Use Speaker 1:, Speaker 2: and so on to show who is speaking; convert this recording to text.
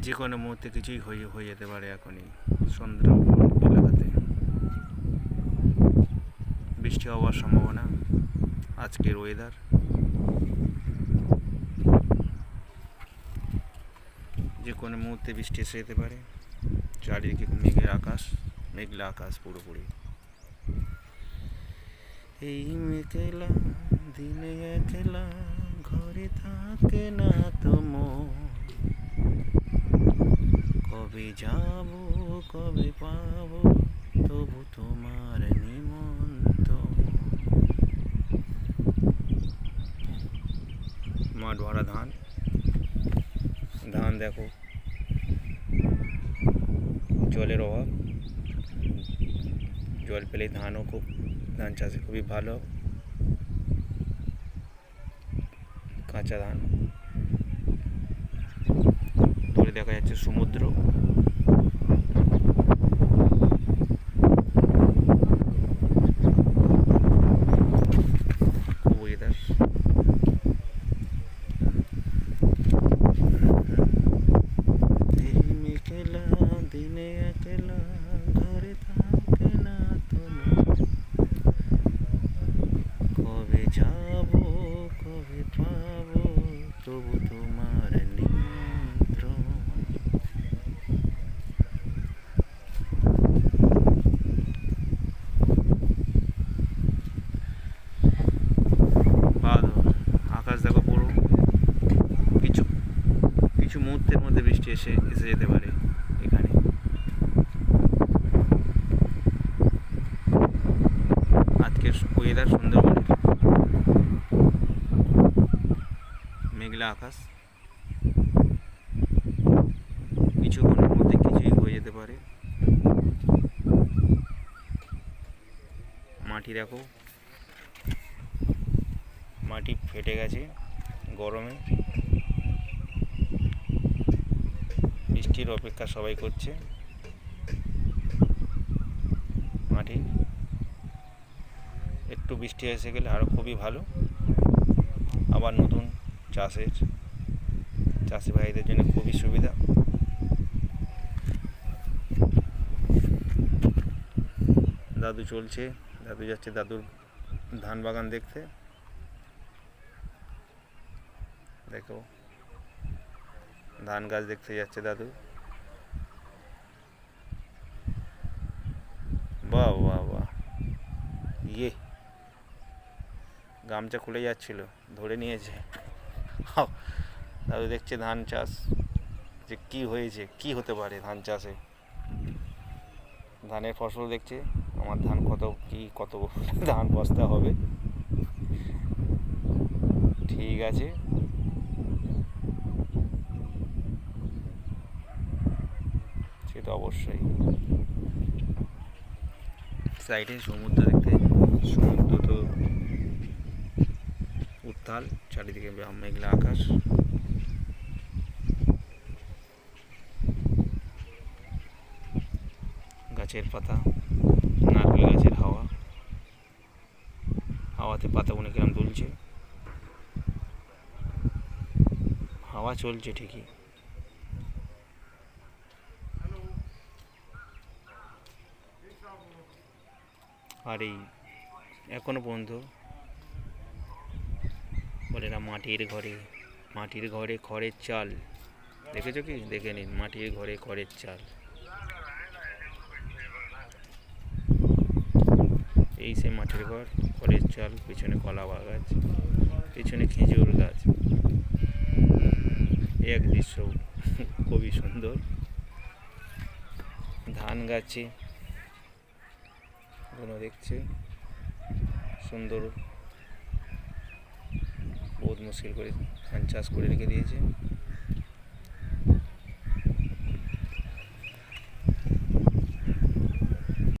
Speaker 1: যে কোনো মুহূর্তে কিছুই হয়ে যেতে পারে এখনই সুন্দরবন এলাকাতে বৃষ্টি হওয়ার সম্ভাবনা। আজকের ওয়েদার যে কোনো মুহূর্তে বৃষ্টি এসে যেতে পারে। চারিদিকে মেঘলা আকাশ পুরোপুরি। এই মেঘলা দিনে একলা ঘরে থাকে না তো মন, কবে যাব কবে পাবো তবু তোমার নিমন্ত্রণ। মাঠ ভরা ধান দেখো, জলের অভাব, জল পেলে ধান চাষে খুবই ভালো। কাঁচা ধান, দূরে দেখা যাচ্ছে সমুদ্র। ওয়েদার এই মেঘলা দিনে একলা ঘরে থাকে না তোমার, কবে যাব কবে পাবো তবু তোমার নিমন্ত্রণ। আকাশ দেখো পুরো, কিছু মুহূর্তের মধ্যে বৃষ্টি এসে যেতে পারে এখানে। আজকের ওয়েদার সুন্দরবনের মেঘলা আকাশ, কিছুক্ষণের মধ্যে কিছুই হয়ে যেতে পারে। মাটি দেখো, মাটি ফেটে গেছে গরমে। বৃষ্টির অপেক্ষা সবাই করছে। মাটি একটু বৃষ্টি এসে গেলে আরও খুবই ভালো। আবার নতুন চাষি ভাইদের জন্য খুবই সুবিধা। দাদু যাচ্ছে দাদুর ধান বাগান দেখতে। দেখো ধান গাছ দেখতে যাচ্ছে দাদু। বাহ বাহ বাহ, গামছা খুলে যাচ্ছিল, ধরে নিয়েছে। দাদু দেখছে ধান চাষ যে কি হয়েছে, কি হতে পারে ধান চাষে। ধানের ফসল দেখছে, আমার ধান কত ধান বস্তা হবে। ঠিক আছে, সে তো অবশ্যই। সাইডে সমুদ্র তো উত্তাল, চারিদিকে মেঘলা আকাশ। গাছের পাতা, নারকেল গাছের হাওয়াতে পাতাগুলো কিরম দুলছে। হাওয়া চলছে ঠিকই। আর এই এখনো পর্যন্ত বলে না মাটির ঘরে খড়ের চাল, দেখেছো কি? দেখে নিন, মাটির ঘরে খড়ের চাল। এই সে মাটির ঘর, খড়ের চাল, পিছনে কলা গাছ, পিছনে খেজুর গাছ। এক দৃশ্য খুবই সুন্দর। ধান গাছে গুলো দেখছে সুন্দর, বহুত মুশকিল করে ধান চাষ করে রেখে দিয়েছে।